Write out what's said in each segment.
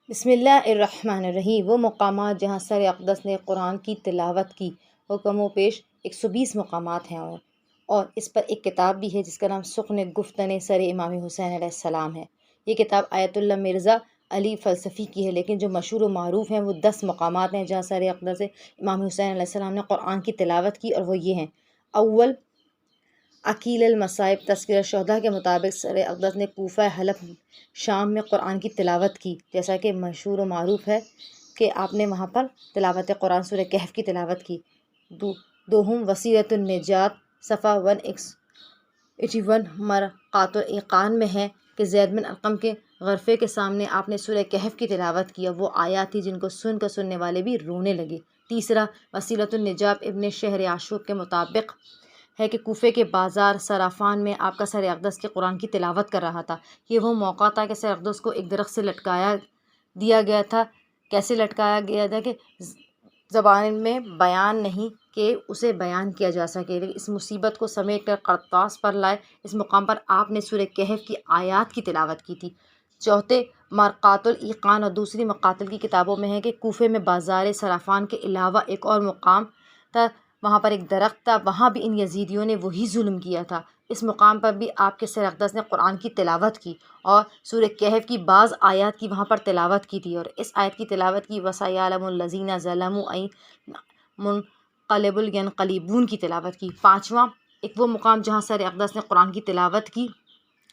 بسم اللہ الرحمن الرحیم۔ وہ مقامات جہاں سر اقدس نے قرآن کی تلاوت کی، حکم و پیش 120 مقامات ہیں، اور اس پر ایک کتاب بھی ہے جس کا نام سخن گفتن سر امام حسین علیہ السلام ہے۔ یہ کتاب آیت اللہ مرزا علی فلسفی کی ہے، لیکن جو مشہور و معروف ہیں وہ 10 مقامات ہیں جہاں سر اقدس امام حسین علیہ السلام نے قرآن کی تلاوت کی، اور وہ یہ ہیں۔ اول، عقیل المصائب تذکرہ شہداء کے مطابق سر اقدس نے کوفہ حلب شام میں قرآن کی تلاوت کی، جیسا کہ مشہور و معروف ہے کہ آپ نے وہاں پر تلاوت قرآن سورہ کہف کی تلاوت کی۔ دوہم، وسیلۃ النجات صفحہ 181 مرقات الایقان میں ہے کہ زید بن ارقم کے غرفے کے سامنے آپ نے سورہ کہف کی تلاوت کی، وہ آیات تھی جن کو سن کر سننے والے بھی رونے لگے۔ تیسرا، وسیلۃ النجات ابن شہر عاشوق کے مطابق ہے کہ کوفے کے بازار صرافان میں آپ کا سر اقدس کے قرآن کی تلاوت کر رہا تھا۔ یہ وہ موقع تھا کہ سر اقدس کو ایک درخت سے لٹکایا دیا گیا تھا۔ کیسے لٹکایا گیا تھا کہ زبان میں بیان نہیں کہ اسے بیان کیا جا سکے، لیکن اس مصیبت کو سمیٹ کر قرطاس پر لائے۔ اس مقام پر آپ نے سورہ کہف کی آیات کی تلاوت کی تھی۔ چوتھے، مرقات الایقان اور دوسری مقاتل کی کتابوں میں ہے کہ کوفے میں بازار صرافان کے علاوہ ایک اور مقام تھا، وہاں پر ایک درخت تھا، وہاں بھی ان یزیدیوں نے وہی ظلم کیا تھا۔ اس مقام پر بھی آپ کے سر اقدس نے قرآن کی تلاوت کی اور سورہ کہف کی بعض آیات کی وہاں پر تلاوت کی تھی، اور اس آیت کی تلاوت کی وَسَيَعْلَمُ الَّذِينَ ظَلَمُوا أَيَّ مُنقَلَبٍ يَنقَلِبُونَ کی تلاوت کی۔ پانچواں، ایک وہ مقام جہاں سر اقدس نے قرآن کی تلاوت کی،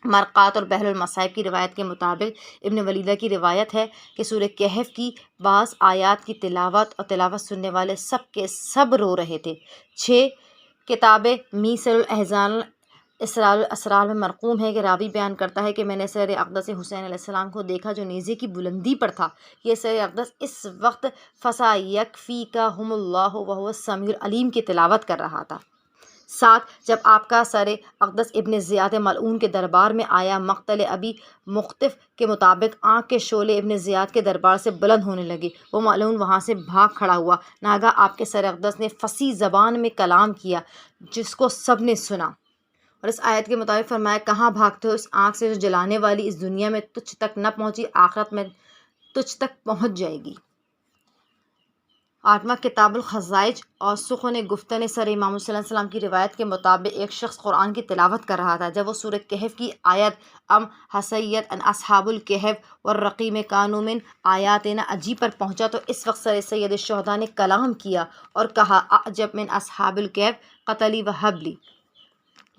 مرقات اور بحر المصائب کی روایت کے مطابق ابن ولیدہ کی روایت ہے کہ سورہ کہف کی بعض آیات کی تلاوت اور تلاوت سننے والے سب کے سب رو رہے تھے۔ 6، کتاب میسر الاحزان اسرار الاسرار میں مرقوم ہے کہ راوی بیان کرتا ہے کہ میں نے سر اقدس حسین علیہ السلام کو دیکھا جو نیزے کی بلندی پر تھا۔ یہ سر اقدس اس وقت فَسَيَكْفِيكَهُمُ اللَّهُ وَهُوَ السَّمِيعُ الْعَلِيمُ کی تلاوت کر رہا تھا۔ 7، جب آپ کا سر اقدس ابن زیاد ملعون کے دربار میں آیا، مقتل ابی مختف کے مطابق آنکھ کے شعلے ابن زیاد کے دربار سے بلند ہونے لگے، وہ ملعون وہاں سے بھاگ کھڑا ہوا۔ ناگہاں آپ کے سر اقدس نے فصیح زبان میں کلام کیا جس کو سب نے سنا، اور اس آیت کے مطابق فرمایا، کہاں بھاگتے ہو اس آنکھ سے جو جلانے والی اس دنیا میں تجھ تک نہ پہنچی، آخرت میں تجھ تک پہنچ جائے گی۔ 8واں، کتاب الخزائج اور سخن گفتن سر امام حسین علیہ السلام کی روایت کے مطابق ایک شخص قرآن کی تلاوت کر رہا تھا۔ جب وہ سورہ کہف کی آیت ام حسیت ان اصحاب الکہف والرقیم کانوا من آیاتنا عجیب پر پہنچا تو اس وقت سر سید الشہداء نے کلام کیا اور کہا، اعجب من اصحاب الکہف قتلی و حبلی۔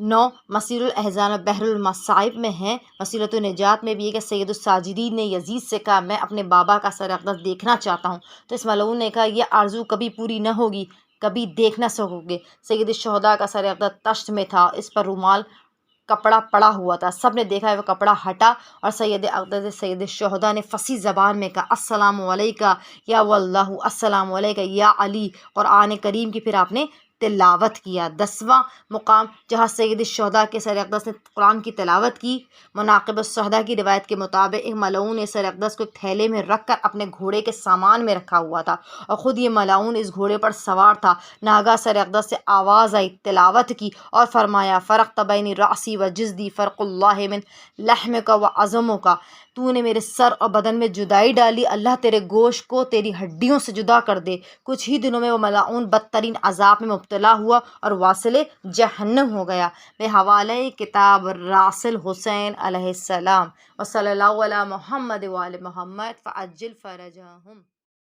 9، مسیر الاحزان اور بحر المصائب میں ہے، وسیلۃ النجات میں بھی ہے کہ سید الساجدین نے یزید سے کہا، میں اپنے بابا کا سر اقدس دیکھنا چاہتا ہوں، تو اس ملعون نے کہا، یہ آرزو کبھی پوری نہ ہوگی، کبھی دیکھ نہ سکو گے۔ سید الشہداء کا سر اقدس تشت میں تھا، اس پر رومال کپڑا پڑا ہوا تھا، سب نے دیکھا وہ کپڑا ہٹا اور سید اقدس سید الشہداء نے فصیح زبان میں کہا، السلام علیکہ یا واللہ، السلام علیکہ یا علی، قرآن کریم کی پھر آپ نے تلاوت کیا۔ 10واں مقام جہاں سید الشہداء کے سر اقدس نے قرآن کی تلاوت کی، مناقب الشہداء کی روایت کے مطابق ایک ملعون نے سر اقدس کو ایک تھیلے میں رکھ کر اپنے گھوڑے کے سامان میں رکھا ہوا تھا، اور خود یہ ملعون اس گھوڑے پر سوار تھا۔ ناگہاں سر اقدس سے آواز آئی، تلاوت کی اور فرمایا، فرقت بین رأسی و جسدی فرق اللہ من لحمک و عظمک، تو نے میرے سر اور بدن میں جدائی ڈالی، اللہ تیرے گوشت کو تیری ہڈیوں سے جدا کر دے۔ کچھ ہی دنوں میں وہ ملعون بدترین عذاب میں مبتلا ہوا اور واصل جہنم ہو گیا۔ بحوالہ کتاب راسل حسین علیہ السلام، وصلی اللہ علی محمد وآل محمد فعجل فرجہم۔